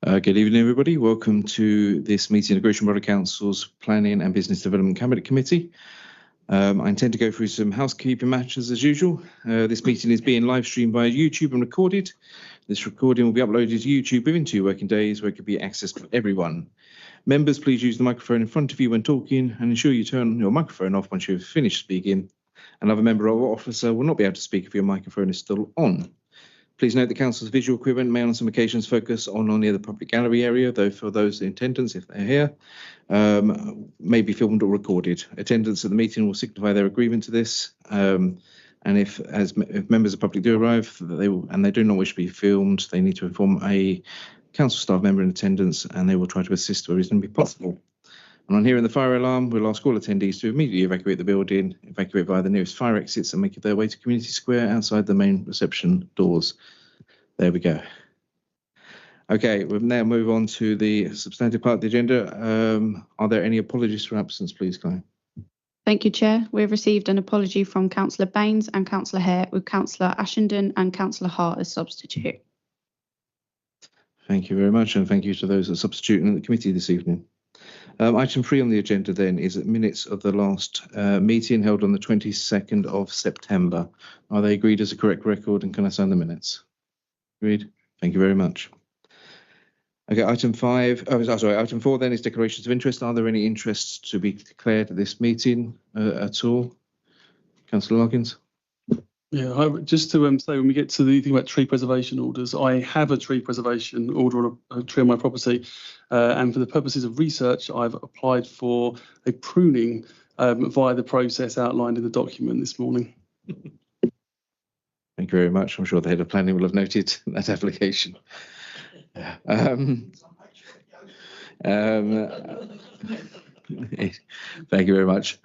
Good evening, everybody. Welcome to this meeting of Gravesham Borough Council's Planning and Business Development Cabinet Committee. I intend to go through some housekeeping matters as usual. This meeting is being live streamed via YouTube and recorded. This recording will be uploaded to YouTube within 2 working days, where it can be accessed by everyone. Members, please use the microphone in front of you when talking and ensure you turn your microphone off once you've finished speaking. Another member or officer will not be able to speak if your microphone is still on. Please note the Council's visual equipment may on some occasions focus on only the public gallery area, though for those in attendance, if they're here, may be filmed or recorded. Attendance at the meeting will signify their agreement to this, and if members of the public do arrive and they do not wish to be filmed, they need to inform a Council staff member in attendance and they will try to assist where reasonably possible. And on hearing the fire alarm, we'll ask all attendees to immediately evacuate the building, evacuate via the nearest fire exits and make their way to Community Square outside the main reception doors. There we go. Okay, we'll now move on to the substantive part of the agenda. Are there any apologies for absence, please, Claire? Thank you, Chair. We've received an apology from Councillor Baines and Councillor Hare, with Councillor Ashenden and Councillor Hart as substitute. Thank you very much, and thank you to those that are substituting in the committee this evening. Item 3 on the agenda then is minutes of the last meeting held on the 22nd of September. Are they agreed as a correct record, and can I sign the minutes? Agreed. Thank you very much. Okay, item 4 then is declarations of interest. Are there any interests to be declared at this meeting at all? Councillor Larkins? Yeah, just to say, when we get to the thing about tree preservation orders, I have a tree preservation order on a tree on my property, and for the purposes of research, I've applied for a pruning via the process outlined in the document this morning. Thank you very much. I'm sure the head of planning will have noted that application. Thank you very much.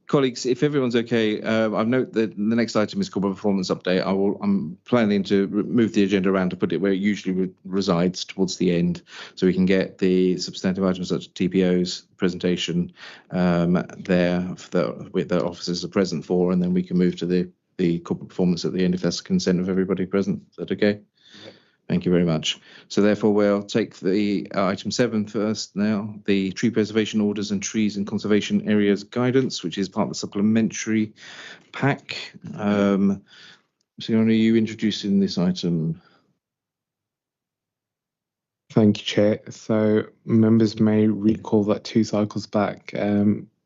Colleagues, if everyone's okay, I note that the next item is called a performance update. I'm planning to move the agenda around to put it where it usually resides, towards the end, so we can get the substantive items such as TPO's presentation there with the officers are present for, and then we can move to the corporate performance at the end if that's the consent of everybody present. Is that okay? Thank you very much. So therefore, we'll take the item 7 first now, the tree preservation orders and trees and conservation areas guidance, which is part of the supplementary pack. So are you introducing this item? Thank you, Chair. So members may recall that 2 cycles back,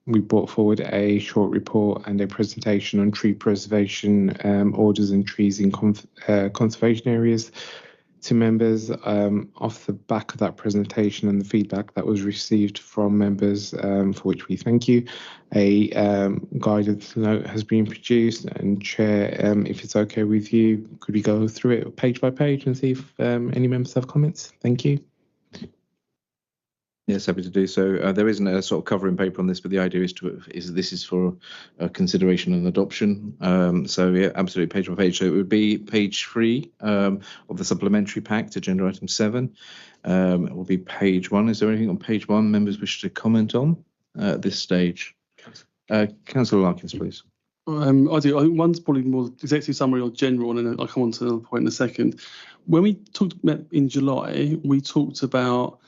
we brought forward a short report and a presentation on tree preservation orders and trees in conservation areas to members. Off the back of that presentation and the feedback that was received from members, for which we thank you, a guidance note has been produced. And Chair, if it's okay with you, could we go through it page by page and see if any members have comments? Thank you. Yes, happy to do so. There isn't a sort of covering paper on this, but the idea is this is for consideration and adoption. So yeah, absolutely page by page. So it would be page 3 of the supplementary pack to agenda item 7. It will be page 1. Is there anything on page 1 members wish to comment on at this stage? Councillor Larkins, please. I do. I think one's probably more executive summary or general, and then I'll come on to another point in a second. When we talked about in July, we talked about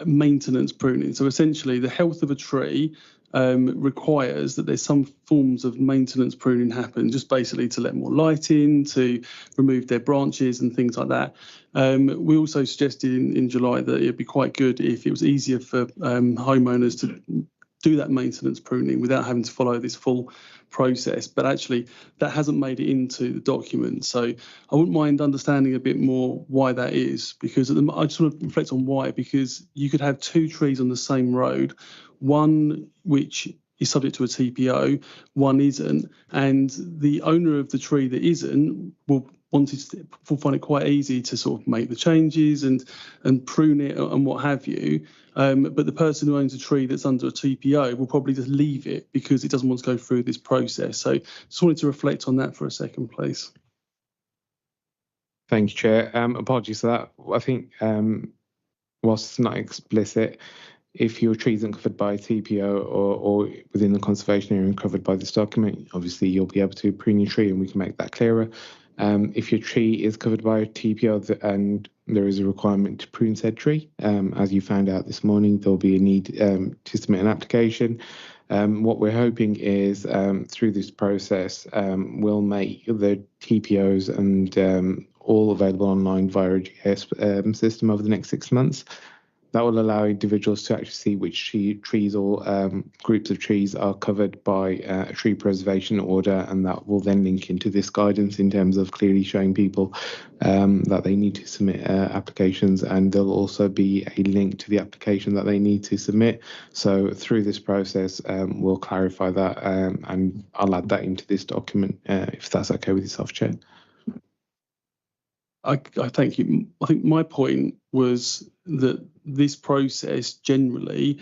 maintenance pruning. So essentially the health of a tree requires that there's some forms of maintenance pruning happen, just basically to let more light in, to remove dead branches and things like that. We also suggested in July that it'd be quite good if it was easier for homeowners to do that maintenance pruning without having to follow this full process, but actually that hasn't made it into the document. So I wouldn't mind understanding a bit more why that is, because I just want to reflect on why, because you could have 2 trees on the same road, one which is subject to a TPO, one isn't, and the owner of the tree that isn't will find it quite easy to sort of make the changes and prune it and what have you. But the person who owns a tree that's under a TPO will probably just leave it because it doesn't want to go through this process. So just wanted to reflect on that for a second, please. Thank you, Chair. Apologies for that. I think whilst it's not explicit, if your tree isn't covered by TPO or within the conservation area and covered by this document, obviously you'll be able to prune your tree and we can make that clearer. If your tree is covered by a TPO and there is a requirement to prune said tree. As you found out this morning, there'll be a need to submit an application. What we're hoping is through this process, we'll make the TPOs and all available online via a GIS system over the next 6 months. That will allow individuals to actually see which trees or groups of trees are covered by a tree preservation order, and that will then link into this guidance in terms of clearly showing people that they need to submit applications, and there'll also be a link to the application that they need to submit. So through this process, we'll clarify that, and I'll add that into this document if that's okay with yourself, Chair. I thank you. I think my point was that this process generally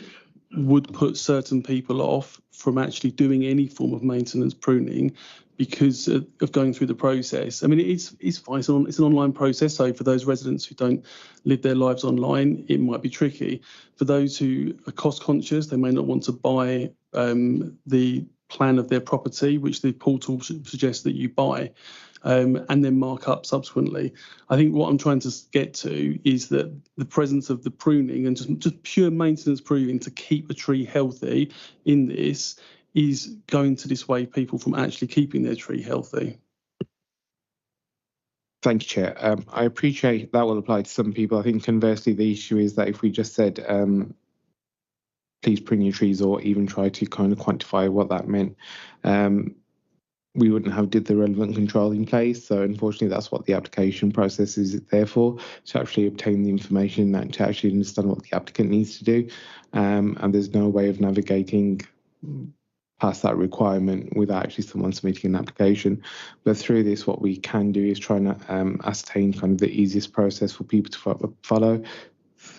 would put certain people off from actually doing any form of maintenance pruning because of going through the process. I mean, it's fine. It's an online process. So for those residents who don't live their lives online, it might be tricky. For those who are cost conscious, they may not want to buy the plan of their property, which the portal suggests that you buy. And then mark up subsequently. I think what I'm trying to get to is that the presence of the pruning and just pure maintenance pruning to keep a tree healthy in this is going to dissuade people from actually keeping their tree healthy. Thank you, Chair. I appreciate that will apply to some people. I think conversely, the issue is that if we just said, please prune your trees, or even try to kind of quantify what that meant, we wouldn't have did the relevant control in place. So unfortunately, that's what the application process is there for, to actually obtain the information and to actually understand what the applicant needs to do. And there's no way of navigating past that requirement without actually someone submitting an application. But through this, what we can do is try and ascertain kind of the easiest process for people to follow,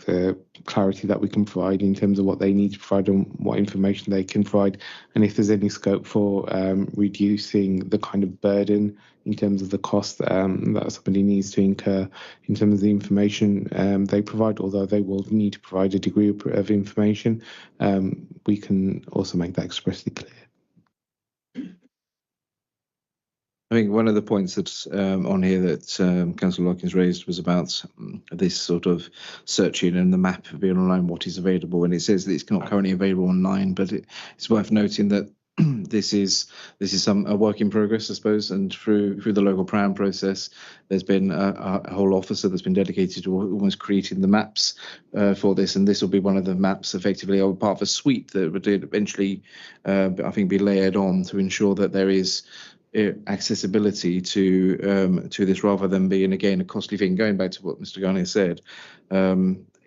the clarity that we can provide in terms of what they need to provide and what information they can provide, and if there's any scope for reducing the kind of burden in terms of the cost that somebody needs to incur in terms of the information they provide, although they will need to provide a degree of information, we can also make that expressly clear. I think one of the points that's on here that Councillor Larkins raised was about this sort of searching and the map being online, what is available, and it says that it's not currently available online, but it's worth noting that this is a work in progress, I suppose, and through the local plan process, there's been a whole officer that's been dedicated to almost creating the maps for this, and this will be one of the maps effectively, or part of a suite that would eventually, I think, be layered on to ensure that there is accessibility to this, rather than being again a costly thing. Going back to what Mr. Garnier said,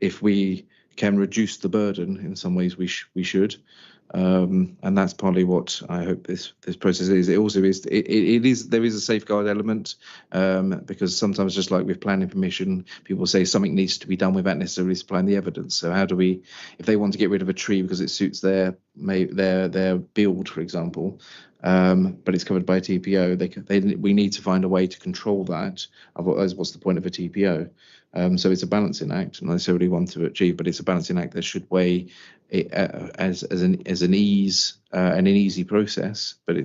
if we can reduce the burden in some ways, we should, and that's partly what I hope this process is. It also is there is a safeguard element, because sometimes, just like with planning permission, people say something needs to be done without necessarily supplying the evidence. So how do we, if they want to get rid of a tree because it suits their build, for example, but it's covered by a TPO, we need to find a way to control that. Otherwise, what's the point of a TPO? So it's a balancing act, not necessarily one to achieve, but it's a balancing act that should weigh it, as an easy process, but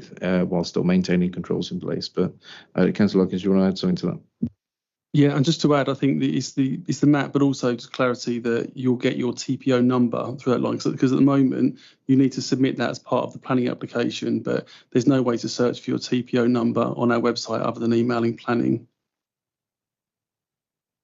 while still maintaining controls in place. But Councillor Larkins, do you want to add something to that? Yeah, and just to add, I think that it's the map, but also just clarity that you'll get your TPO number through that line, because at the moment you need to submit that as part of the planning application, but there's no way to search for your TPO number on our website other than emailing planning.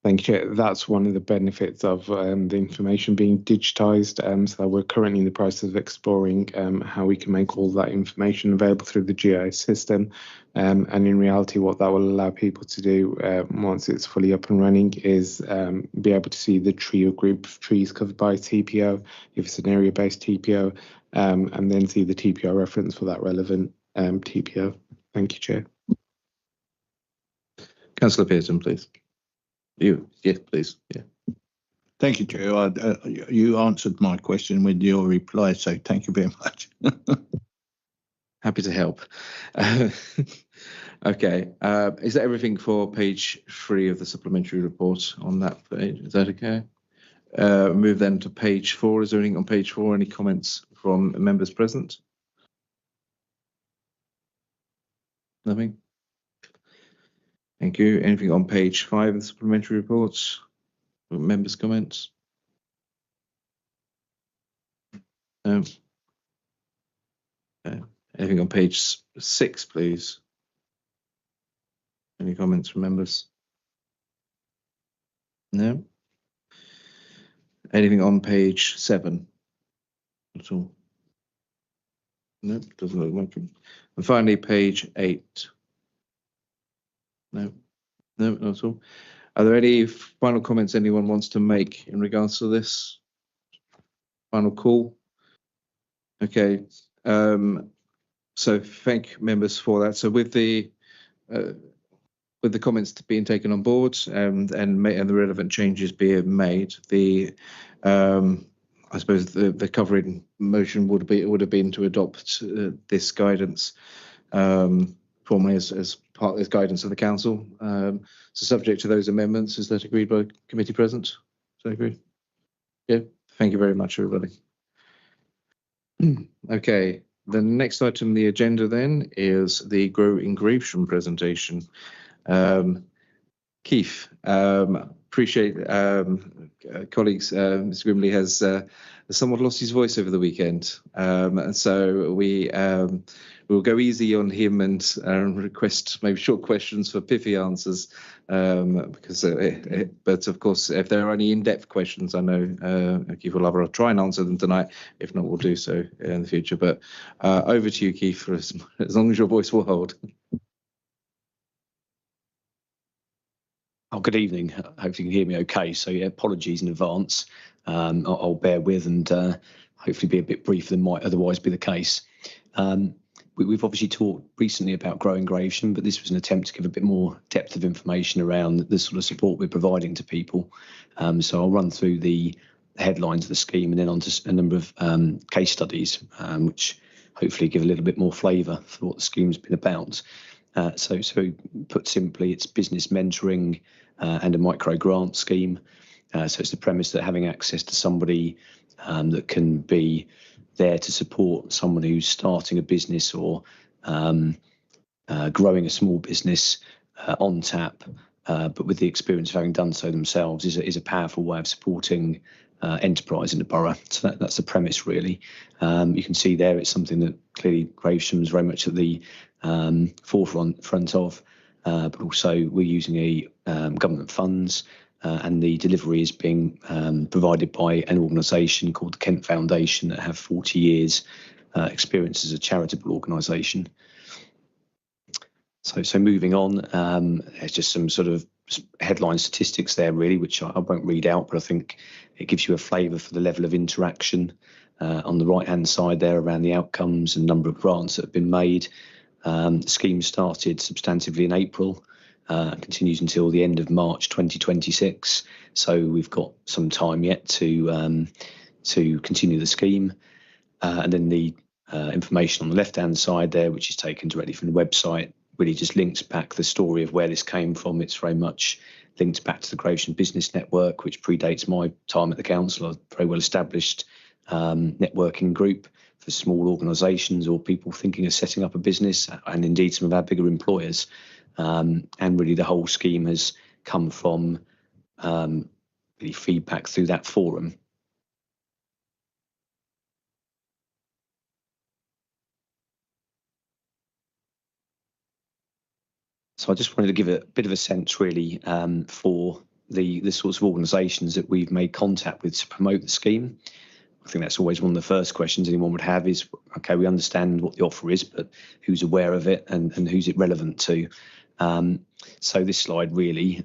Thank you. That's one of the benefits of the information being digitised. So we're currently in the process of exploring how we can make all that information available through the GIS system. And in reality, what that will allow people to do once it's fully up and running is be able to see the tree or group of trees covered by TPO, if it's an area-based TPO, and then see the TPO reference for that relevant TPO. Thank you, Chair. Councillor Pearson, please. Yes, please. Yeah. Thank you, Chair. You answered my question with your reply, so thank you very much. Happy to help. Okay. Is that everything for page 3 of the supplementary report on that page? Is that okay? Move then to page 4. Is there anything on page 4? Any comments from members present? Nothing? Thank you. Anything on page 5 of the supplementary reports? Members' comments? No. Okay. Anything on page 6, please? Any comments from members? No. Anything on page 7 at all? No, doesn't look like it. And finally, page 8. No, not at all. Are there any final comments anyone wants to make in regards to this? Final call? Okay. So thank members for that. So with the comments being taken on board and the relevant changes being made, I suppose the covering motion would have been to adopt this guidance formally as part of this guidance of the council. So subject to those amendments, is that agreed by committee present? Is that agreed? Yeah. Thank you very much, everybody. Okay. The next item on the agenda then is the Grow in Gravesham presentation. Keith, appreciate colleagues. Mr. Grimley has somewhat lost his voice over the weekend, and so we'll go easy on him and request maybe short questions for pithy answers, because but of course, if there are any in-depth questions, I know Keith will either try and answer them tonight. If not, we'll do so in the future. But over to you, Keith, for as long as your voice will hold. Oh, good evening. Hopefully you can hear me okay. So yeah, apologies in advance. I'll bear with and hopefully be a bit briefer than might otherwise be the case. We've obviously talked recently about growing Gravesham, but this was an attempt to give a bit more depth of information around the sort of support we're providing to people. So I'll run through the headlines of the scheme and then on to a number of case studies, which hopefully give a little bit more flavour for what the scheme's been about. So put simply, it's business mentoring and a micro grant scheme. So it's the premise that having access to somebody that can be there to support someone who's starting a business or growing a small business on tap, but with the experience of having done so themselves is a powerful way of supporting enterprise in the borough. So that's the premise, really. You can see there it's something that clearly Gravesham is very much at the forefront of, but also we're using government funds, and the delivery is being provided by an organisation called the Kent Foundation that have 40 years experience as a charitable organisation. So moving on, there's just some sort of headline statistics there, really, which I won't read out, but I think it gives you a flavour for the level of interaction on the right-hand side there around the outcomes and number of grants that have been made. The scheme started substantively in April, continues until the end of March 2026. So we've got some time yet to continue the scheme. And then the information on the left-hand side there, which is taken directly from the website, really just links back the story of where this came from. It's very much linked back to the Gravesham Business Network, which predates my time at the council. A very well established networking group for small organisations or people thinking of setting up a business, and indeed some of our bigger employers. And really the whole scheme has come from really feedback through that forum. So I just wanted to give a bit of a sense, really, for the sorts of organisations that we've made contact with to promote the scheme. I think that's always one of the first questions anyone would have is, okay, we understand what the offer is, but who's aware of it and who's it relevant to? So this slide really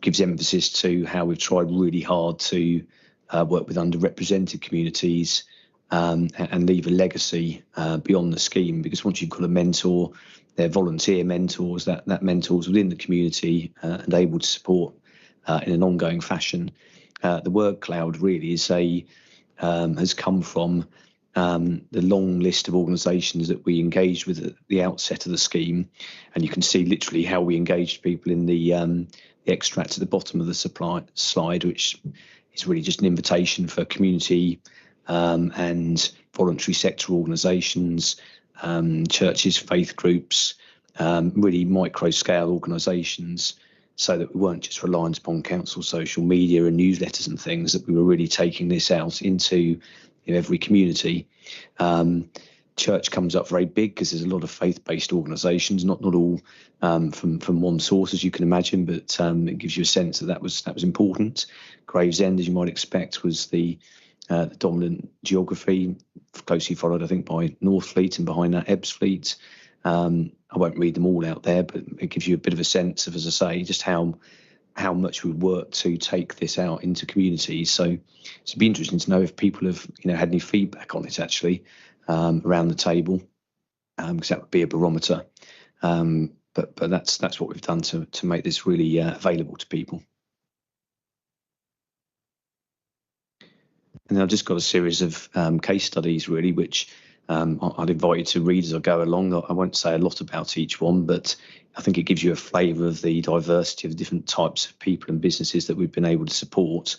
gives emphasis to how we've tried really hard to work with underrepresented communities and leave a legacy beyond the scheme, because once you've got a mentor, they're volunteer mentors, that mentors within the community and able to support in an ongoing fashion. The word cloud really is has come from the long list of organisations that we engaged with at the outset of the scheme, and you can see literally how we engaged people in the extract at the bottom of the slide, which is really just an invitation for community and voluntary sector organisations, churches, faith groups, really micro-scale organisations so that we weren't just reliant upon council social media and newsletters and things, that we were really taking this out into every community. Church comes up very big because there's a lot of faith-based organisations, not all from one source, as you can imagine, but it gives you a sense that was important. Gravesend, as you might expect, was the dominant geography, closely followed, I think, by Northfleet, and behind that Ebbsfleet. I won't read them all out there, but it gives you a bit of a sense of, as I say, just how much we work to take this out into communities. So it'd be interesting to know if people have had any feedback on it actually around the table, because that would be a barometer. But that's what we've done to make this really available to people. And I've just got a series of case studies really, which I'd invite you to read as I go along. I won't say a lot about each one, but I think it gives you a flavour of the diversity of the different types of people and businesses that we've been able to support,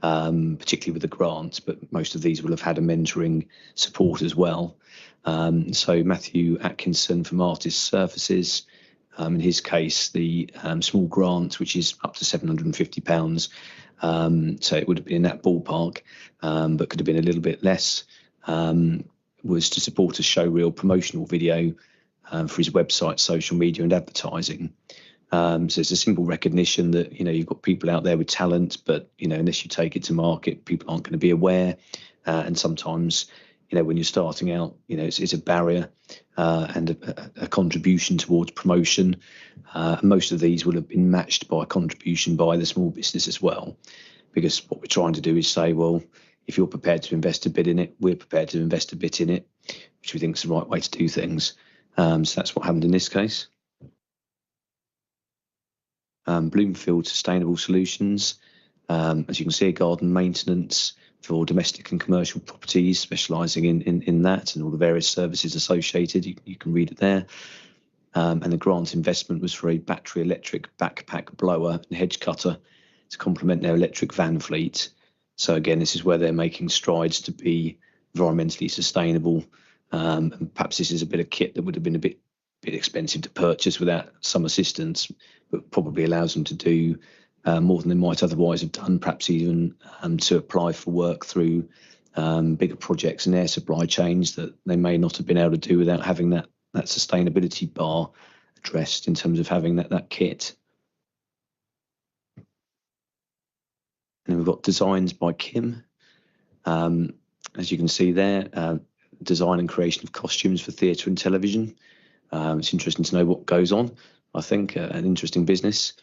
particularly with the grants, but most of these will have had a mentoring support as well. So Matthew Atkinson from Artist Surfaces, in his case, the small grant, which is up to £750, so it would have been in that ballpark, but could have been a little bit less, was to support a showreel promotional video for his website, social media and advertising. So it's a simple recognition that, you've got people out there with talent, but, unless you take it to market, people aren't going to be aware. And sometimes, when you're starting out, it's a barrier and a contribution towards promotion. Most of these will have been matched by a contribution by the small business as well, because what we're trying to do is say, well, if you're prepared to invest a bit in it, we're prepared to invest a bit in it, which we think is the right way to do things. So that's what happened in this case. Bloomfield Sustainable Solutions, as you can see, garden maintenance for domestic and commercial properties, specialising in that and all the various services associated. You can read it there. And the grant investment was for a battery electric backpack blower and hedge cutter to complement their electric van fleet. So again, this is where they're making strides to be environmentally sustainable. And perhaps this is a bit of kit that would have been a bit expensive to purchase without some assistance, but probably allows them to do more than they might otherwise have done, perhaps even to apply for work through bigger projects in their supply chains that they may not have been able to do without having that sustainability bar addressed in terms of having that kit. And we've got Designs by Kim. As you can see there, design and creation of costumes for theatre and television. It's interesting to know what goes on. I think an interesting business.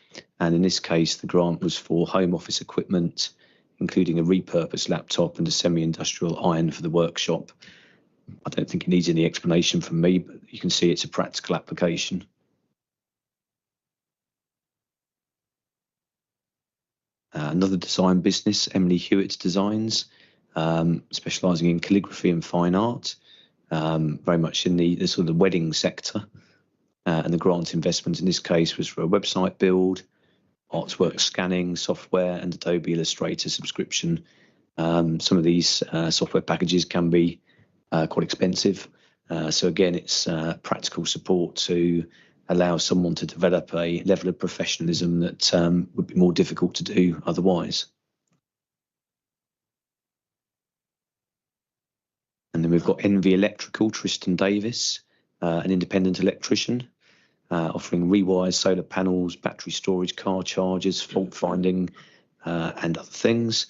And in this case, the grant was for home office equipment, including a repurposed laptop and a semi-industrial iron for the workshop. I don't think it needs any explanation from me, but you can see it's a practical application. Another design business, Emily Hewitt's Designs, specialising in calligraphy and fine art, very much in the sort of wedding sector. And the grant investment in this case was for a website build, artwork scanning software, and Adobe Illustrator subscription. Some of these software packages can be quite expensive. So again, it's practical support to allow someone to develop a level of professionalism that would be more difficult to do otherwise. And then we've got Envy Electrical, Tristan Davis, an independent electrician, offering rewires, solar panels, battery storage, car chargers, fault finding, and other things.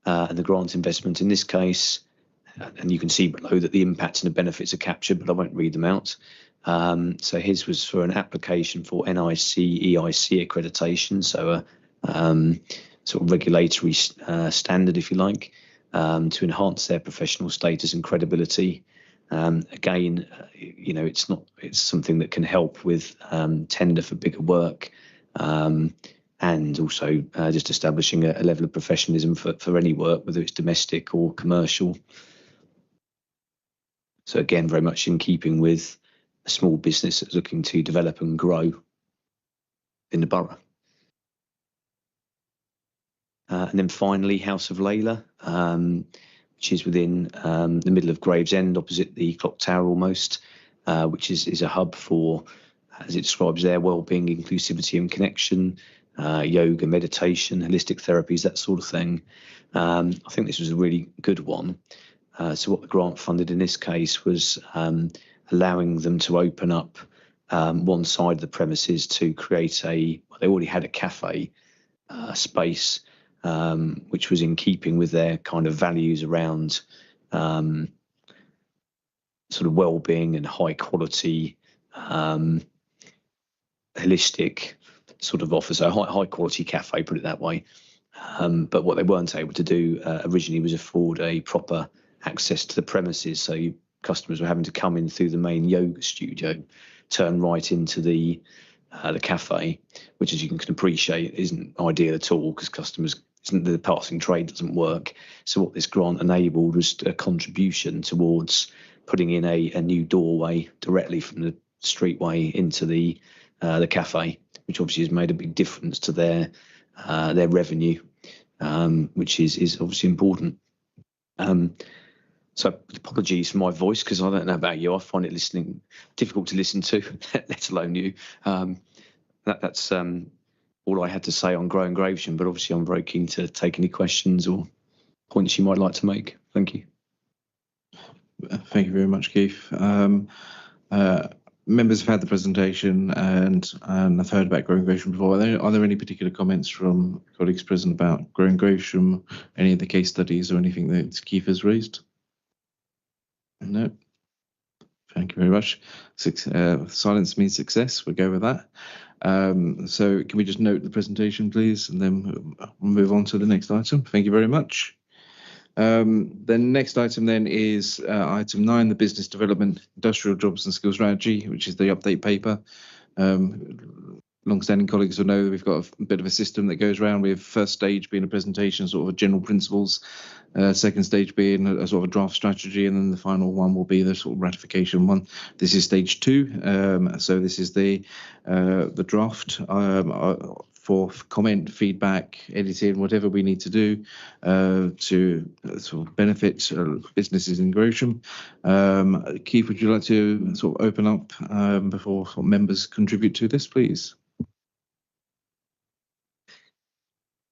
And the grant investment in this case, and you can see below that the impacts and the benefits are captured, but I won't read them out. So his was for an application for NIC-EIC accreditation, so a sort of regulatory standard, if you like, to enhance their professional status and credibility. Again, it's something that can help with tender for bigger work, and also just establishing a level of professionalism for any work, whether it's domestic or commercial. So again, very much in keeping with a small business that's looking to develop and grow in the borough. And then finally, House of Layla, which is within the middle of Gravesend, opposite the clock tower almost, which is a hub for as it describes there, well-being, inclusivity and connection, yoga, meditation, holistic therapies, that sort of thing. I think this was a really good one. So what the grant funded in this case was allowing them to open up one side of the premises to create they already had a cafe space, which was in keeping with their kind of values around sort of well-being and high quality, holistic sort of offer. So high quality cafe, put it that way. But what they weren't able to do originally was afford a proper access to the premises. So customers were having to come in through the main yoga studio, turn right into the cafe, which, as you can appreciate, isn't ideal at all because the passing trade doesn't work. So what this grant enabled was a contribution towards putting in a new doorway directly from the streetway into the cafe, which obviously has made a big difference to their revenue, which is obviously important. So apologies for my voice because I don't know about you. I find it difficult to listen to, let alone you. That's all I had to say on growing Gravesham, but obviously I'm very keen to take any questions or points you might like to make. Thank you. Thank you very much, Keith. Members have had the presentation and I've heard about growing Gravesham before. Are there any particular comments from colleagues present about growing Gravesham, any of the case studies or anything that Keith has raised? No. Thank you very much. Silence means success. We'll go with that. So can we just note the presentation, please, and then we'll move on to the next item. Thank you very much. The next item then is item 9, the Business Development, Industrial Jobs and Skills Strategy, which is the update paper. Long-standing colleagues will know that we've got a bit of a system that goes around, with first stage being a presentation, sort of general principles, second stage being a sort of a draft strategy, and then the final one will be the sort of ratification one. This is stage 2, so this is the draft for comment, feedback, editing, whatever we need to do to sort of benefit businesses in Gravesham. Keith, would you like to sort of open up before members contribute to this, please?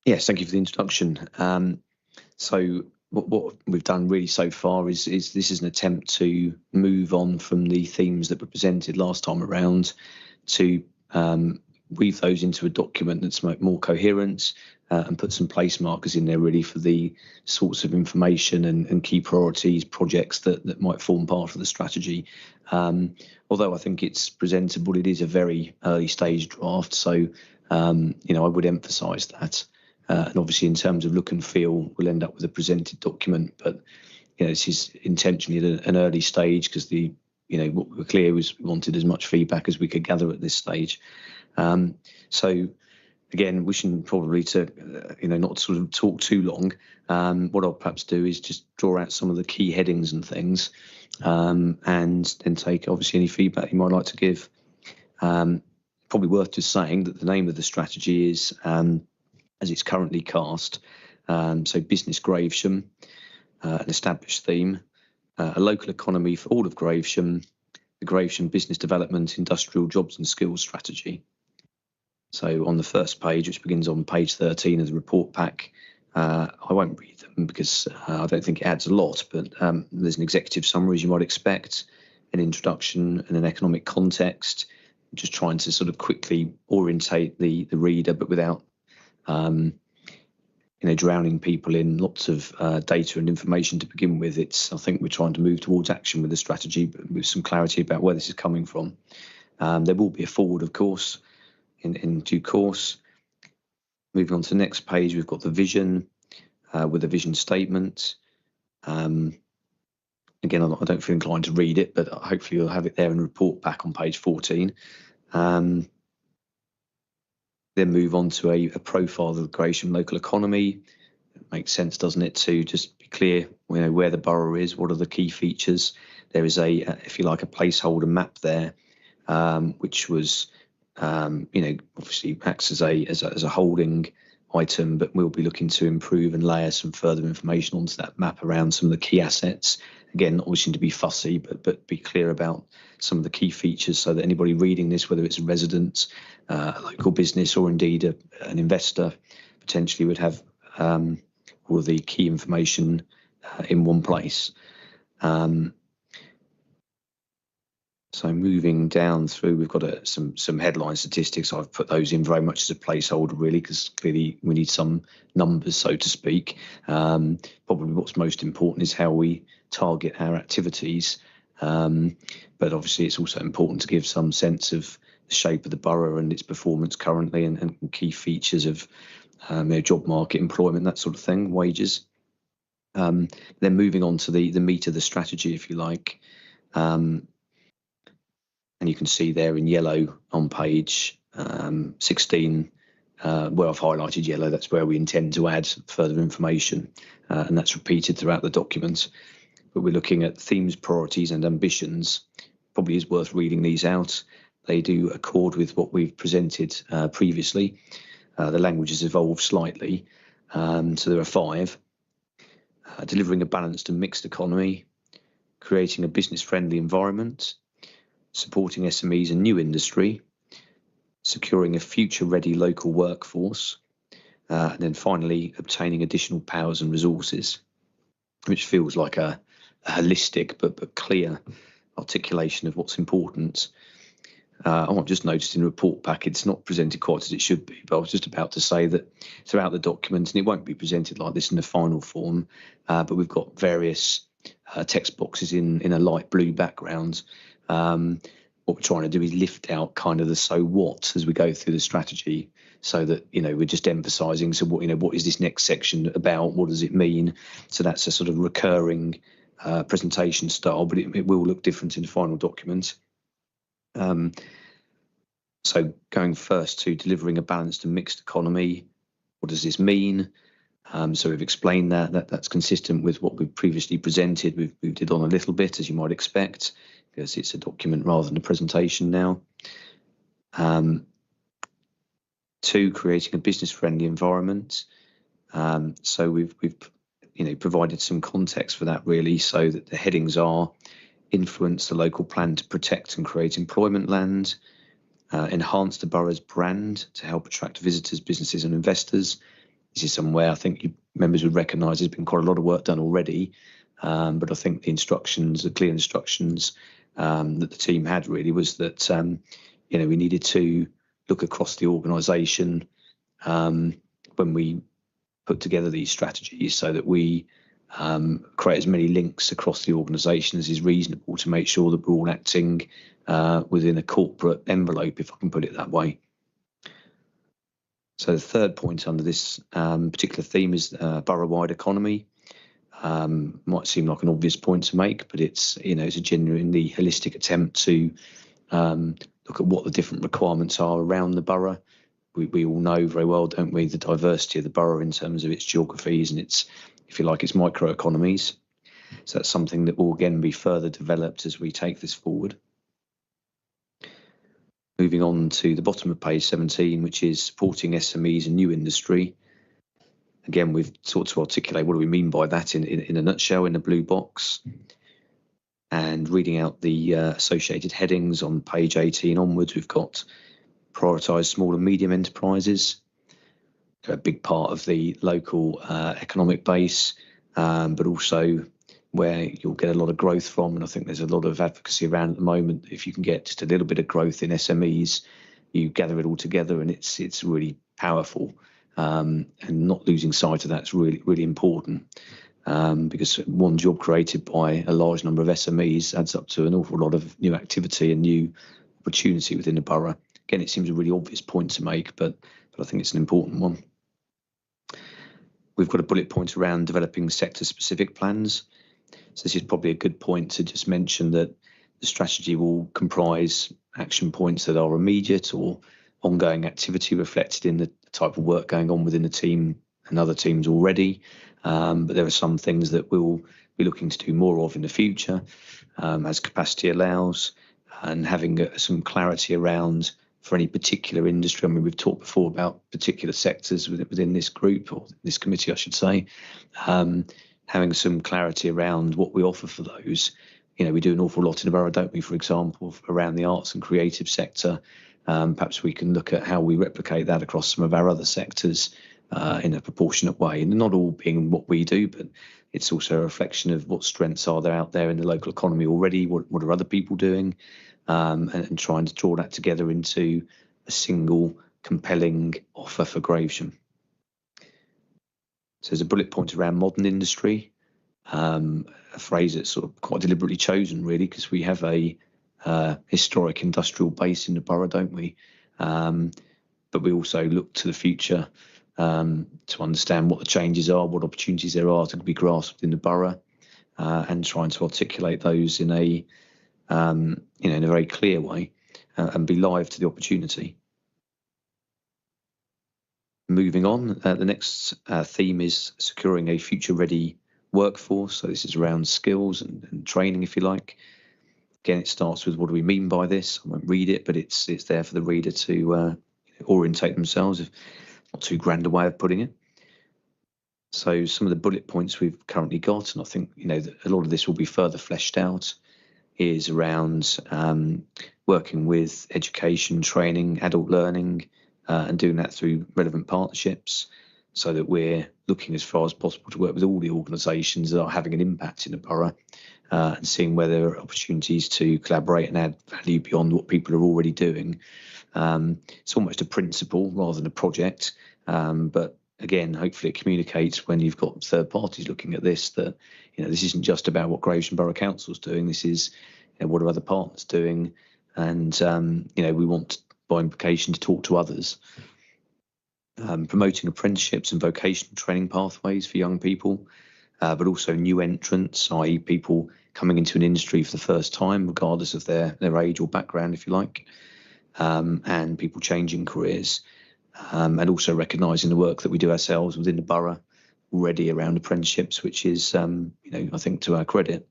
Yes, thank you for the introduction. So what we've done really so far is this is an attempt to move on from the themes that were presented last time around to weave those into a document that's more coherent and put some place markers in there really for the sorts of information and key priorities, projects that might form part of the strategy. Although I think it's presentable, it is a very early stage draft. So, I would emphasise that. And obviously in terms of look and feel, we'll end up with a presented document, but this is intentionally at an early stage because what we were clear was we wanted as much feedback as we could gather at this stage. So again, wishing probably to not sort of talk too long. What I'll perhaps do is just draw out some of the key headings and things, and then take obviously any feedback you might like to give. Probably worth just saying that the name of the strategy is as it's currently cast. So Business Gravesham, an established theme, a local economy for all of Gravesham, the Gravesham Business Development, Industrial Jobs and Skills Strategy. So on the first page, which begins on page 13 of the report pack, I won't read them because I don't think it adds a lot, but there's an executive summary, as you might expect, an introduction and an economic context, just trying to sort of quickly orientate the reader, but without drowning people in lots of data and information to begin with. I think we're trying to move towards action with the strategy, but with some clarity about where this is coming from. There will be a forward, of course, in due course. Moving on to the next page, we've got the vision with a vision statement. Again, I don't feel inclined to read it, but hopefully you'll have it there and report back on page 14. Then move on to a profile of the Gravesham local economy. It makes sense, doesn't it, to just be clear where the borough is, what are the key features. There is if you like, a placeholder map there, which was obviously acts as a holding item, but we'll be looking to improve and layer some further information onto that map around some of the key assets Again, not wishing to be fussy, but be clear about some of the key features so that anybody reading this, whether it's a resident, a local business, or indeed an investor, potentially would have all of the key information in one place. So moving down through, we've got some headline statistics. I've put those in very much as a placeholder, really, because clearly we need some numbers, so to speak. Probably what's most important is how we target our activities. But obviously it's also important to give some sense of the shape of the borough and its performance currently, and key features of their job market, employment, that sort of thing, wages. Then moving on to the meat of the strategy, if you like. And you can see there in yellow on page 16, where I've highlighted yellow, that's where we intend to add further information, and that's repeated throughout the document. But we're looking at themes, priorities and ambitions. Probably is worth reading these out. They do accord with what we've presented previously. The language has evolved slightly, so there are 5. Delivering a balanced and mixed economy, creating a business-friendly environment, supporting SMEs and new industry, securing a future-ready local workforce, and then finally obtaining additional powers and resources, which feels like a holistic but clear articulation of what's important. I've just noticed in the report pack it's not presented quite as it should be, but I was just about to say that throughout the document, and it won't be presented like this in the final form, but we've got various text boxes in a light blue background. What we're trying to do is lift out kind of the so what as we go through the strategy, so that, you know, we're just emphasising, so what, you know, what is this next section about? What does it mean? So that's a sort of recurring presentation style, but it will look different in the final document. So going first to delivering a balanced and mixed economy, what does this mean? So we've explained that's consistent with what we've previously presented. We've moved it on a little bit, as you might expect, because it's a document rather than a presentation now. 2, creating a business-friendly environment. So we've provided some context for that, really, so that the headings are: influence the local plan to protect and create employment land, enhance the borough's brand to help attract visitors, businesses and investors. This is somewhere I think members would recognise there's been quite a lot of work done already, but I think the clear instructions that the team had really was that we needed to look across the organisation when we put together these strategies, so that we create as many links across the organisation as is reasonable to make sure that we're all acting within a corporate envelope, if I can put it that way. So the third point under this particular theme is borough-wide economy. Might seem like an obvious point to make, but it's a genuinely holistic attempt to look at what the different requirements are around the borough. We all know very well, don't we, the diversity of the borough in terms of its geographies and its, if you like, its microeconomies. So that's something that will again be further developed as we take this forward. Moving on to the bottom of page 17, which is supporting SMEs and new industry. Again, we've sought to articulate what do we mean by that in a nutshell in the blue box. And reading out the associated headings on page 18 onwards, we've got prioritise small and medium enterprises, a big part of the local economic base, but also where you'll get a lot of growth from. And I think there's a lot of advocacy around at the moment. If you can get just a little bit of growth in SMEs, you gather it all together, and it's really powerful. And not losing sight of that's really, really important, because one job created by a large number of SMEs adds up to an awful lot of new activity and new opportunity within the borough. Again, it seems a really obvious point to make, but I think it's an important one. We've got a bullet point around developing sector-specific plans. So this is probably a good point to just mention that the strategy will comprise action points that are immediate or ongoing activity reflected in the type of work going on within the team and other teams already. But there are some things that we'll be looking to do more of in the future as capacity allows, and having some clarity around for any particular industry. I mean, we've talked before about particular sectors within this group, or this committee, I should say. having some clarity around what we offer for those. We do an awful lot in the borough, don't we, for example, around the arts and creative sector. Perhaps we can look at how we replicate that across some of our other sectors in a proportionate way, and not all being what we do, but it's also a reflection of what strengths are there out there in the local economy already, what are other people doing, and trying to draw that together into a single compelling offer for Gravesham. So there's a bullet point around modern industry, a phrase that's sort of quite deliberately chosen, really, because we have a historic industrial base in the borough, don't we? But we also look to the future to understand what the changes are, what opportunities there are to be grasped in the borough, and trying to articulate those in a in a very clear way and be live to the opportunity. Moving on, the next theme is securing a future-ready workforce. So this is around skills and training, if you like. Again, it starts with what do we mean by this? I won't read it, but it's there for the reader to orientate themselves, if not too grand a way of putting it. So some of the bullet points we've currently got, and I think a lot of this will be further fleshed out, is around working with education, training, adult learning, and doing that through relevant partnerships, so that we're looking as far as possible to work with all the organisations that are having an impact in the borough, and seeing where there are opportunities to collaborate and add value beyond what people are already doing. It's almost a principle rather than a project, but again, hopefully it communicates when you've got third parties looking at this that this isn't just about what Gravesham Borough Council's doing. This is what are other partners doing, and we want by implication to talk to others. Promoting apprenticeships and vocational training pathways for young people, but also new entrants, i.e. people coming into an industry for the first time, regardless of their age or background, if you like, and people changing careers, and also recognising the work that we do ourselves within the borough already around apprenticeships, which is, I think, to our credit.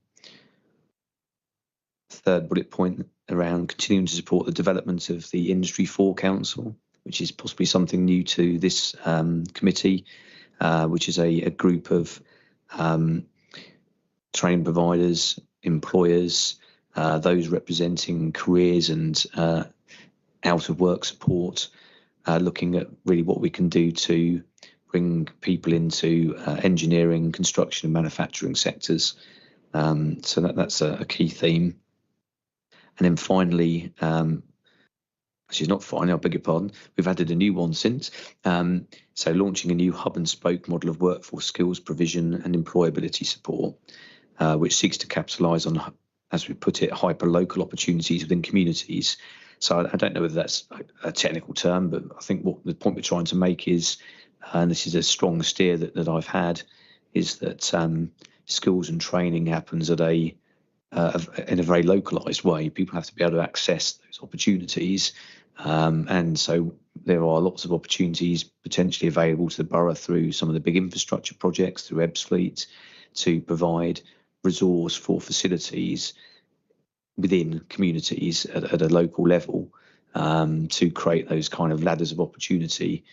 Third bullet point around continuing to support the development of the Industry 4 Council, which is possibly something new to this committee, which is a group of training providers, employers, those representing careers and out of work support, looking at really what we can do to bring people into engineering, construction and manufacturing sectors. So that's a key theme. And then finally, actually not finally, I beg your pardon, we've added a new one since. So launching a new hub and spoke model of workforce skills provision and employability support, which seeks to capitalise on, as we put it, hyper-local opportunities within communities. So I don't know whether that's a technical term, but I think what the point we're trying to make is, and this is a strong steer that I've had, is that skills and training happens at in a very localised way. People have to be able to access those opportunities, and so there are lots of opportunities potentially available to the borough through some of the big infrastructure projects, through Ebbsfleet, to provide resource for facilities within communities at a local level, to create those kind of ladders of opportunity,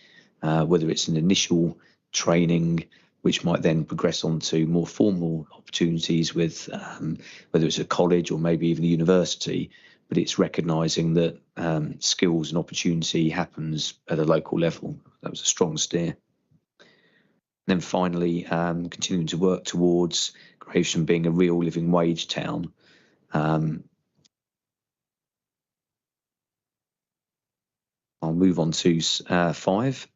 whether it's an initial training which might then progress on to more formal opportunities with whether it's a college or maybe even a university, but it's recognising that skills and opportunity happens at a local level. That was a strong steer. And then finally, continuing to work towards Gravesham being a real living wage town. I'll move on to 5,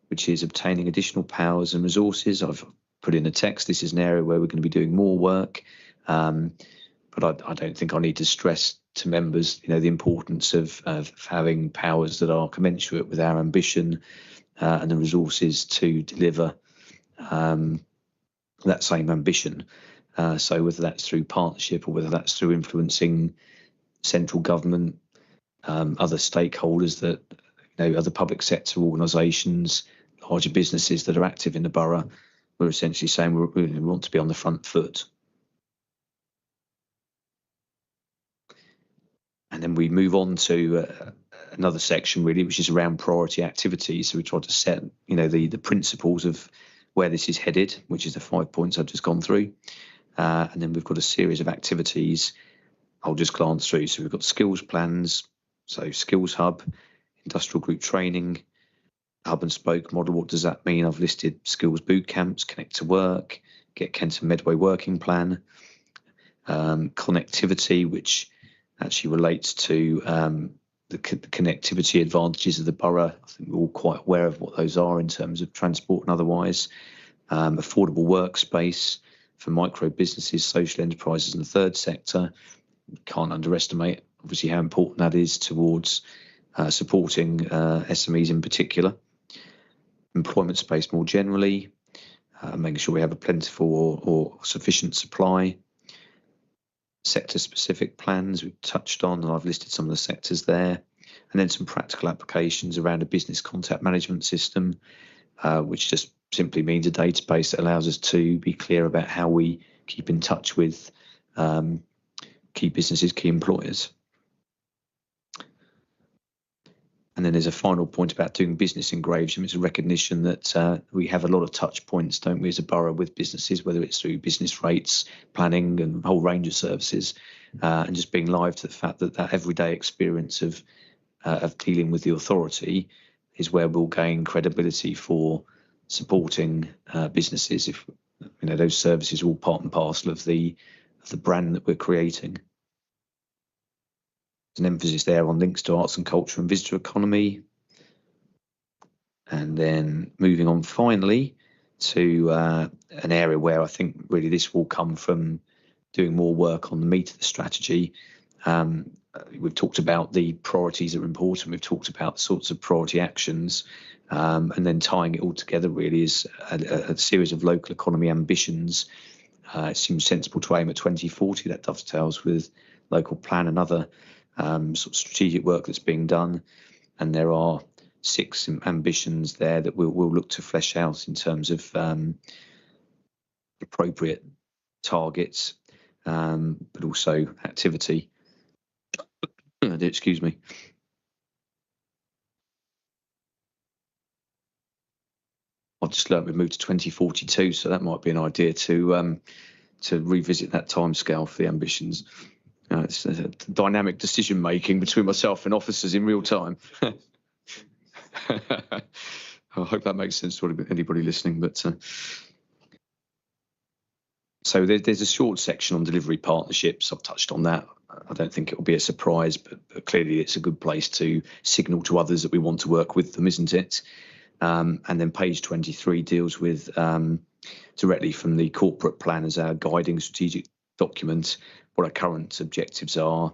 which is obtaining additional powers and resources. I've put in the text, this is an area where we're going to be doing more work, but I don't think I need to stress to members, the importance of having powers that are commensurate with our ambition and the resources to deliver that same ambition. So whether that's through partnership or whether that's through influencing central government, other stakeholders, that other public sector organisations, larger businesses that are active in the borough, we're essentially saying we want to be on the front foot. And then we move on to another section really, which is around priority activities. So we try to set, the principles of where this is headed, which is the 5 points I've just gone through. And then we've got a series of activities I'll just glance through. So we've got skills plans, so skills hub, industrial group training, hub and spoke model. What does that mean? I've listed skills boot camps, connect to work, get Kent and Medway working plan, connectivity, which actually relates to the connectivity advantages of the borough. I think we're all quite aware of what those are in terms of transport and otherwise. Affordable workspace for micro businesses, social enterprises and the third sector. Can't underestimate obviously how important that is towards supporting SMEs in particular. Employment space more generally, making sure we have a plentiful or sufficient supply. Sector specific plans we've touched on, and I've listed some of the sectors there, and then some practical applications around a business contact management system, which just simply means a database that allows us to be clear about how we keep in touch with key businesses, key employers. And then there's a final point about doing business in Gravesham. It's a recognition that we have a lot of touch points, don't we, as a borough with businesses, whether it's through business rates, planning and a whole range of services, and just being live to the fact that that everyday experience of dealing with the authority is where we'll gain credibility for supporting businesses. If those services are all part and parcel of the brand that we're creating. There's an emphasis there on links to arts and culture and visitor economy. And then moving on finally to an area where I think really this will come from doing more work on the meat of the strategy. We've talked about the priorities that are important. We've talked about the sorts of priority actions, and then tying it all together really is a series of local economy ambitions. It seems sensible to aim at 2040. That dovetails with local plan and other sort of strategic work that's being done. And there are 6 ambitions there that we'll look to flesh out in terms of appropriate targets, but also activity. Excuse me. I've just learned we've moved to 2042, so that might be an idea to revisit that timescale for the ambitions. It's a dynamic decision making between myself and officers in real time. I hope that makes sense to anybody listening. But so there's a short section on delivery partnerships. I've touched on that. I don't think it will be a surprise, but clearly it's a good place to signal to others that we want to work with them, isn't it? And then page 23 deals with directly from the corporate plan as our guiding strategic document, what our current objectives are,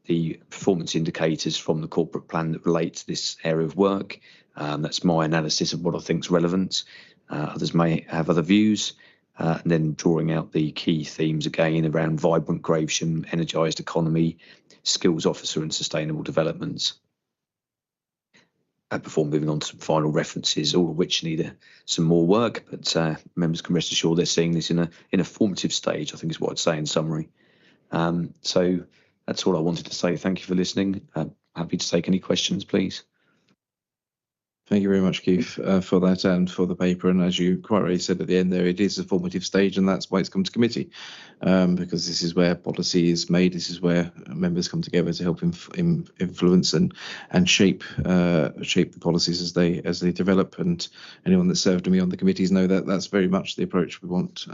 the performance indicators from the corporate plan that relate to this area of work. That's my analysis of what I think is relevant. Others may have other views. And then drawing out the key themes again around vibrant Gravesham, energised economy, skills officer and sustainable development. Before moving on to some final references, all of which need some more work, but members can rest assured they're seeing this in a formative stage, I think is what I'd say in summary. So that's all I wanted to say. Thank you for listening. Happy to take any questions, please. Thank you very much, Keith, for that and for the paper. And as you quite rightly said at the end there, it is a formative stage, and that's why it's come to committee, because this is where policy is made. This is where members come together to help influence and shape the policies as they develop. And anyone that's served me on the committees know that that's very much the approach we want.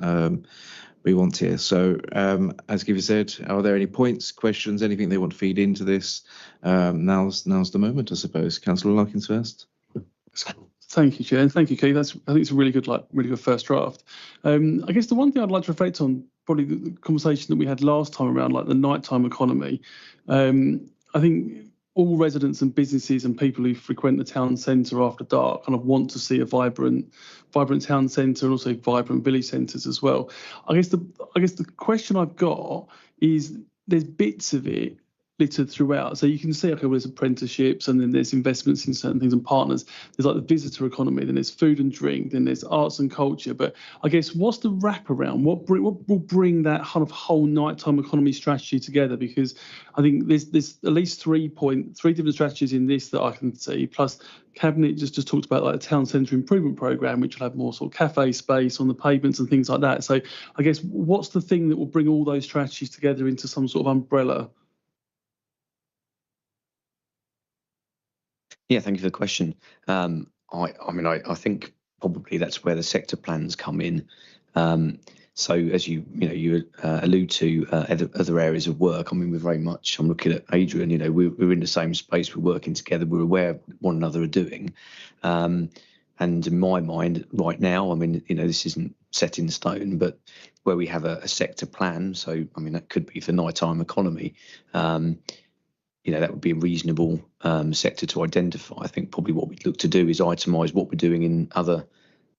We want here. So, as Keith said, are there any points, questions, anything they want to feed into this? Now's the moment, I suppose. Councillor Larkins first. Thank you, Chair. Thank you, Keith. I think it's a really good first draft. I guess the one thing I'd like to reflect on, probably the conversation that we had last time around like the nighttime economy. I think all residents and businesses and people who frequent the town centre after dark kind of want to see a vibrant town centre and also vibrant village centres as well. I guess the question I've got is there's bits of it littered throughout. So you can see, okay, well, there's apprenticeships, and then there's investments in certain things and partners. There's like the visitor economy, then there's food and drink, then there's arts and culture. But I guess what's the wraparound? What will bring that kind of whole nighttime economy strategy together? Because I think there's at least three different strategies in this that I can see. Plus, Cabinet just talked about like a town centre improvement programme, which will have more sort of cafe space on the pavements and things like that. So I guess what's the thing that will bring all those strategies together into some sort of umbrella? Yeah, thank you for the question. I think probably that's where the sector plans come in. So as you allude to other areas of work, I mean, I'm looking at Adrian, we're in the same space, we're working together, we're aware of what one another are doing. And in my mind right now, I mean, this isn't set in stone, but where we have a sector plan, so I mean, that could be for nighttime economy, that would be a reasonable sector to identify. I think probably what we'd look to do is itemise what we're doing in other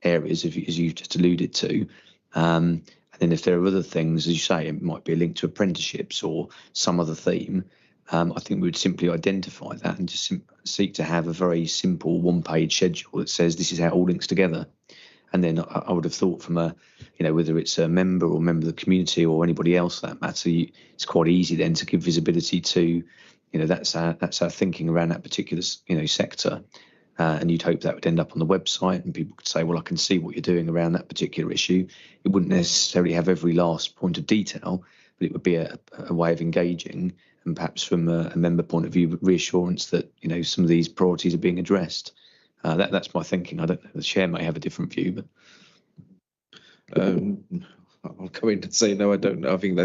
areas, as you just alluded to. And then if there are other things, as you say, it might be a link to apprenticeships or some other theme, I think we would simply identify that and just seek to have a very simple one-page schedule that says this is how it all links together. And then I would have thought from whether it's a member of the community or anybody else for that matter, it's quite easy then to give visibility to, that's our thinking around that particular, sector. And you'd hope that would end up on the website and people could say, well, I can see what you're doing around that particular issue. It wouldn't necessarily have every last point of detail, but it would be a way of engaging and perhaps from a member point of view, reassurance that, some of these priorities are being addressed. That's my thinking. I don't know, the chair may have a different view, but I'll come in and say no, I don't know. I think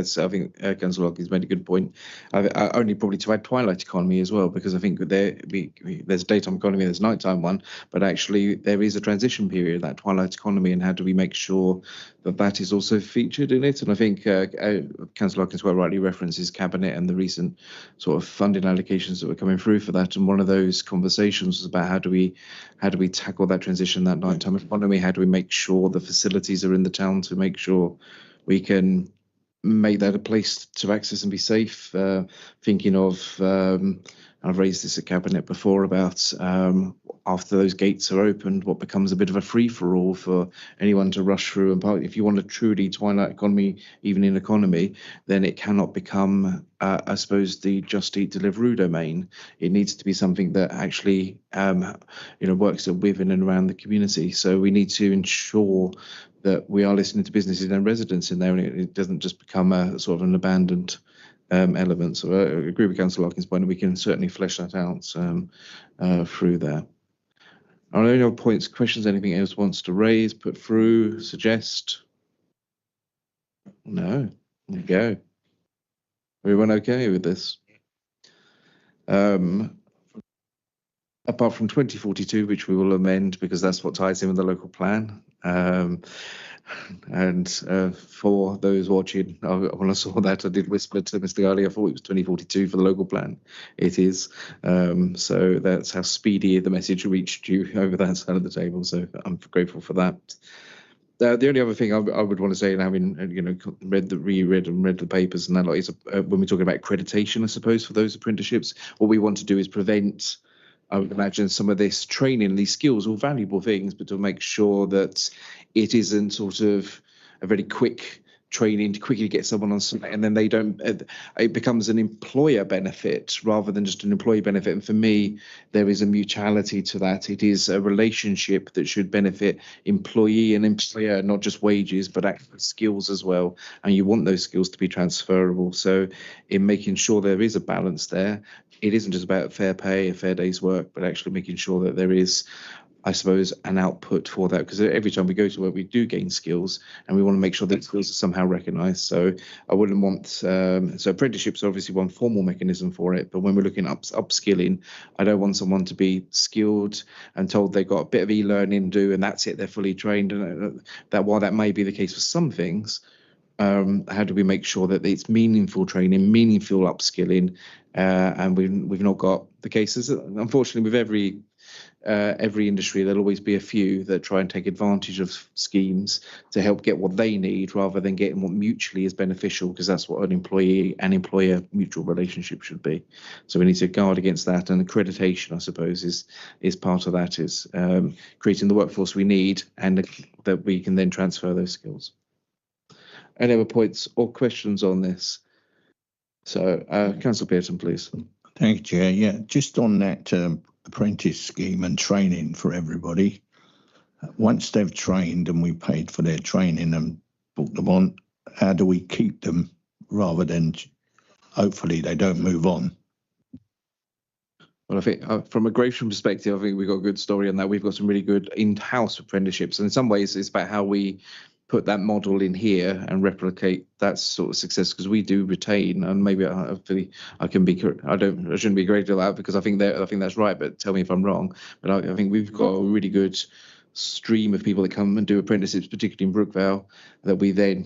Councillor Hawkins made a good point. I only probably to add twilight economy as well, because I think there's daytime economy, there's nighttime one, but actually there is a transition period, that twilight economy, and how do we make sure that is also featured in it? And I think Councillor Hawkins well rightly references Cabinet and the recent sort of funding allocations that were coming through for that. And one of those conversations was about how do we tackle that transition, that nighttime economy? How do we make sure the facilities are in the town to make sure we can make that a place to access and be safe? Thinking of, I've raised this at Cabinet before about after those gates are opened, what becomes a bit of a free-for-all for anyone to rush through and park. If you want a truly twilight economy, even in economy, then it cannot become, I suppose, the Just Eat Deliveroo domain. It needs to be something that actually, works within and around the community. So we need to ensure that we are listening to businesses and residents in there, and it doesn't just become a sort of an abandoned element. So I agree with Councillor Larkin's point, and we can certainly flesh that out through there. Are there any other points, questions, anything else wants to raise, put through, suggest? No. There you go. Everyone okay with this? Apart from 2042, which we will amend because that's what ties in with the local plan. And for those watching, when I saw that, I did whisper to Mr. Garley, I thought it was 2042 for the local plan. It is. So that's how speedy the message reached you over that side of the table. So I'm grateful for that. The only other thing I would want to say, and having read the papers and that, is when we're talking about accreditation, I suppose, for those apprenticeships, what we want to do is prevent, I would imagine, some of this training, these skills, all valuable things, but to make sure that it isn't sort of a very quick training to quickly get someone on something, and then they don't. It becomes an employer benefit rather than just an employee benefit. And for me, there is a mutuality to that. It is a relationship that should benefit employee and employer, not just wages, but actual skills as well. And you want those skills to be transferable. So, in making sure there is a balance there, it isn't just about fair pay, a fair day's work, but actually making sure that there is, I suppose, an output for that, because every time we go to work, we do gain skills, and we want to make sure that skills are somehow recognised. So I wouldn't want, so apprenticeships are obviously one formal mechanism for it, but when we're looking at upskilling, I don't want someone to be skilled and told they've got a bit of e-learning to do, and that's it, they're fully trained. And that while that may be the case for some things, how do we make sure that it's meaningful training, meaningful upskilling, and we've not got the cases, unfortunately, with every every industry, there'll always be a few that try and take advantage of schemes to help get what they need rather than getting what mutually is beneficial, because that's what an employee and employer mutual relationship should be. So we need to guard against that, and accreditation, I suppose, is part of that, is creating the workforce we need and that we can then transfer those skills. Any other points or questions on this? So Councillor Pearson, please. Thank you, Chair. Yeah, just on that apprentice scheme and training for everybody. Once they've trained and we paid for their training and brought them on, how do we keep them rather than hopefully they don't move on? Well, I think from a Gravesham perspective, I think we've got a good story on that. We've got some really good in-house apprenticeships, and in some ways it's about how we put that model in here and replicate that sort of success, because we do retain, and maybe I shouldn't be great at that, because I think that's right, but tell me if I'm wrong. But I think we've got a really good stream of people that come and do apprenticeships, particularly in Brookvale, that we then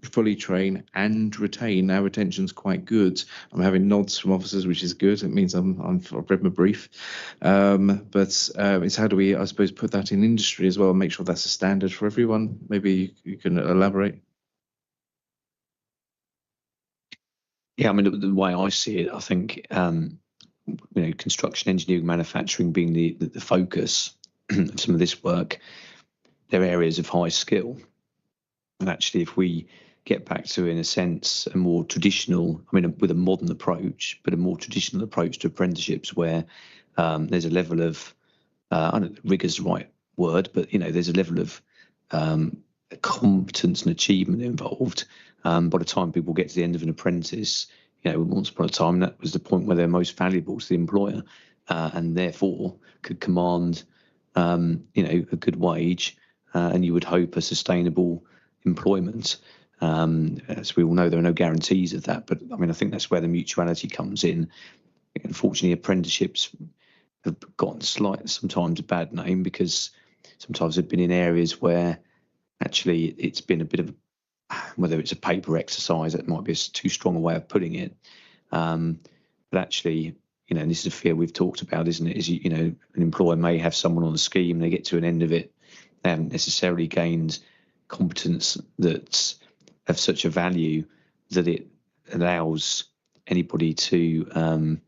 fully train and retain. Our retention's quite good. I'm having nods from officers, which is good. It means I've read my brief. But it's how do we, I suppose, put that in industry as well and make sure that's a standard for everyone? Maybe you can elaborate. Yeah, I mean, the way I see it, I think, construction, engineering, manufacturing being the focus of some of this work, they're areas of high skill. And actually, if we get back to, in a sense, a more traditional, with a modern approach, but a more traditional approach to apprenticeships where there's a level of, I don't know, rigor's the right word, but, there's a level of competence and achievement involved. By the time people get to the end of an apprentice, once upon a time, that was the point where they're most valuable to the employer, and therefore could command a good wage, and you would hope a sustainable employment. As we all know, there are no guarantees of that, but I think that's where the mutuality comes in. Unfortunately, apprenticeships have gotten sometimes a bad name, because sometimes they've been in areas where actually it's been a bit of, whether it's a paper exercise, that might be too strong a way of putting it, but actually, and this is a fear we've talked about, isn't it? Is an employer may have someone on the scheme, they get to an end of it, they haven't necessarily gained competence that's of such a value that it allows anybody to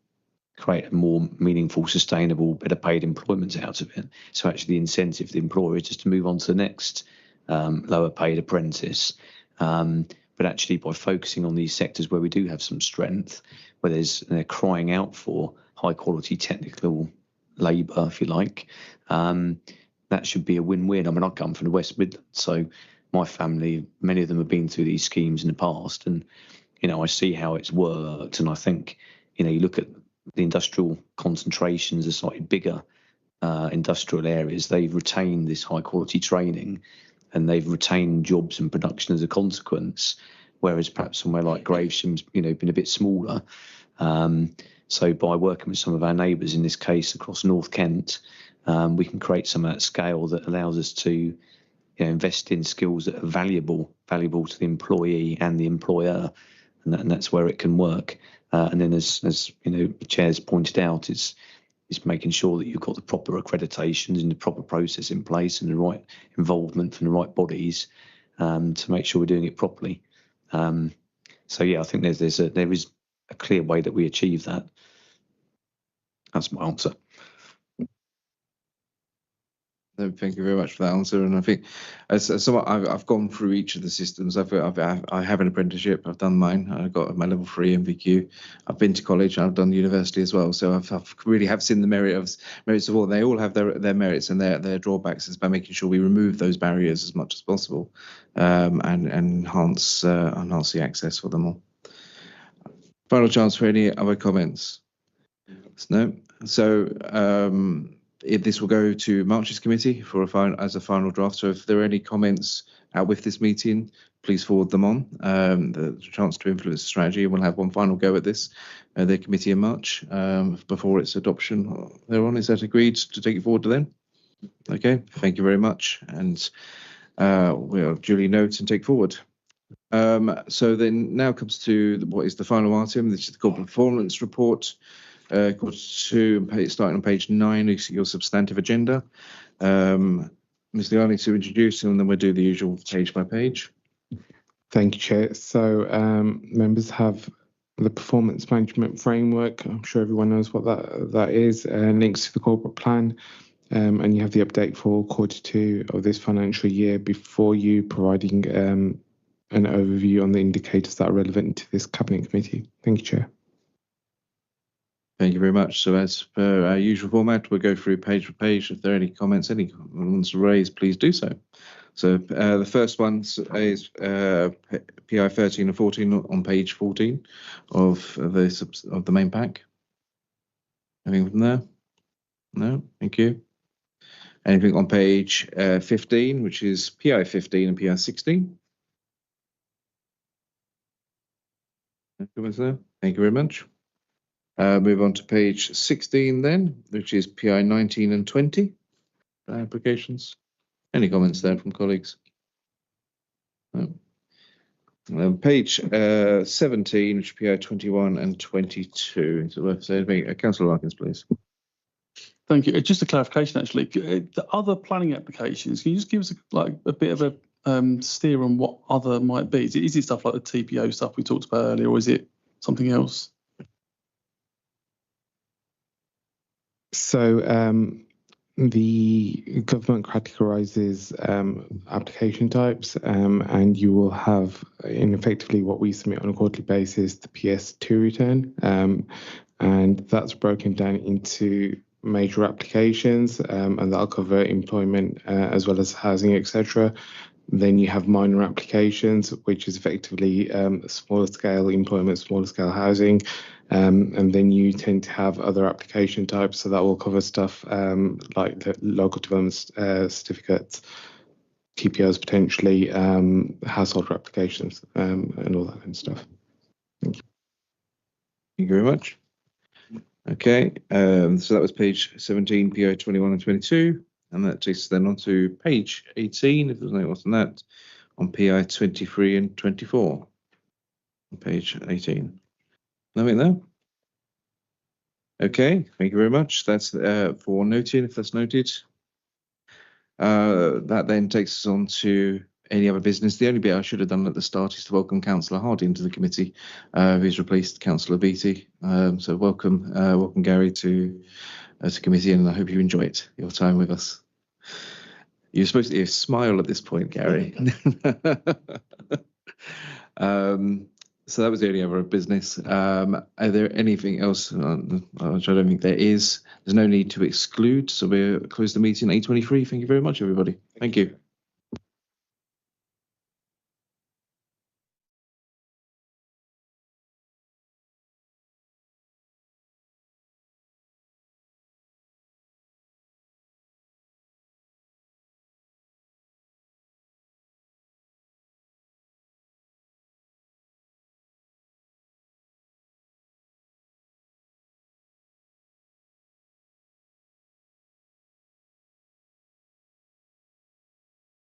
create a more meaningful, sustainable, better paid employment out of it. So actually the incentive for the employer is just to move on to the next lower paid apprentice. But actually, by focusing on these sectors where we do have some strength, where they're crying out for high quality technical labour, if you like, that should be a win-win. I come from the West Midlands, so my family, many of them have been through these schemes in the past, and I see how it's worked. And I think you look at the industrial concentrations, the slightly bigger industrial areas, they've retained this high quality training, and they've retained jobs and production as a consequence, whereas perhaps somewhere like Gravesham's, been a bit smaller. So by working with some of our neighbours, in this case across North Kent, we can create some of that scale that allows us to invest in skills that are valuable to the employee and the employer, and that's where it can work. And then, as the Chair's pointed out, it's making sure that you've got the proper accreditations and the proper process in place and the right involvement from the right bodies to make sure we're doing it properly. So yeah, I think there is a clear way that we achieve that. That's my answer. Thank you very much for that answer. And I think as someone, I've gone through each of the systems. I have an apprenticeship. I've done mine. I got my level 3 MVQ. I've been to college. I've done university as well. So I've really have seen the merits of all. They all have their merits and their drawbacks. It's by making sure we remove those barriers as much as possible, and enhance the access for them all. Final chance for any other comments. No. So. This will go to March's committee as a final draft. So if there are any comments out with this meeting, please forward them on. The chance to influence the strategy, and we'll have one final go at this, the committee in March, before its adoption thereon. Is that agreed to take it forward to then? Okay, thank you very much. And we'll duly note and take forward. So then now comes to what is the final item. This is the corporate performance report. quarter to starting on page 9, you see your substantive agenda. Ms. Liani to introduce, and then we'll do the usual page by page. Thank you, Chair. So members have the performance management framework. I'm sure everyone knows what that is. Links to the corporate plan, and you have the update for quarter 2 of this financial year before you, providing an overview on the indicators that are relevant to this Cabinet Committee. Thank you, Chair. Thank you very much. So as per our usual format, we'll go through page by page. If there are any comments, anyone wants to raise, please do so. So the first one is PI 13 and 14 on page 14 of the main pack. Anything from there? No, thank you. Anything on page 15, which is PI 15 and PI 16? No comments there. Thank you very much. Move on to page 16 then, which is PI 19 and 20 applications. Any comments there from colleagues? No. Page 17, which is PI 21 and 22. Is it worth saying? Councillor Larkins, please. Thank you. Just a clarification, actually. The other planning applications, can you just give us a bit of a steer on what other might be? Is it stuff like the TPO stuff we talked about earlier, or is it something else? So the government categorises application types, and you will have, in effectively what we submit on a quarterly basis, the PS2 return, and that's broken down into major applications, and that'll cover employment as well as housing, etc. Then you have minor applications, which is effectively smaller scale employment, smaller scale housing. And then you tend to have other application types, so that will cover stuff like the local development certificates, TPOs potentially, household applications, and all that kind of stuff. Thank you. Thank you very much. Okay, so that was page 17, PI 21 and 22, and that takes us then on to page 18, if there's no else on that, on PI 23 and 24. On page 18. Nothing there? Okay, thank you very much. That's for noting, if that's noted. That then takes us on to any other business. The only bit I should have done at the start is to welcome Councillor Hardy into the committee, who's replaced Councillor Beattie. So welcome Gary to committee, and I hope you enjoy it, your time with us. You're supposed to smile at this point, Gary. So that was the only other business. Are there anything else? Which I don't think there is. There's no need to exclude, so we'll close the meeting at 8:23. Thank you very much, everybody. Thank you.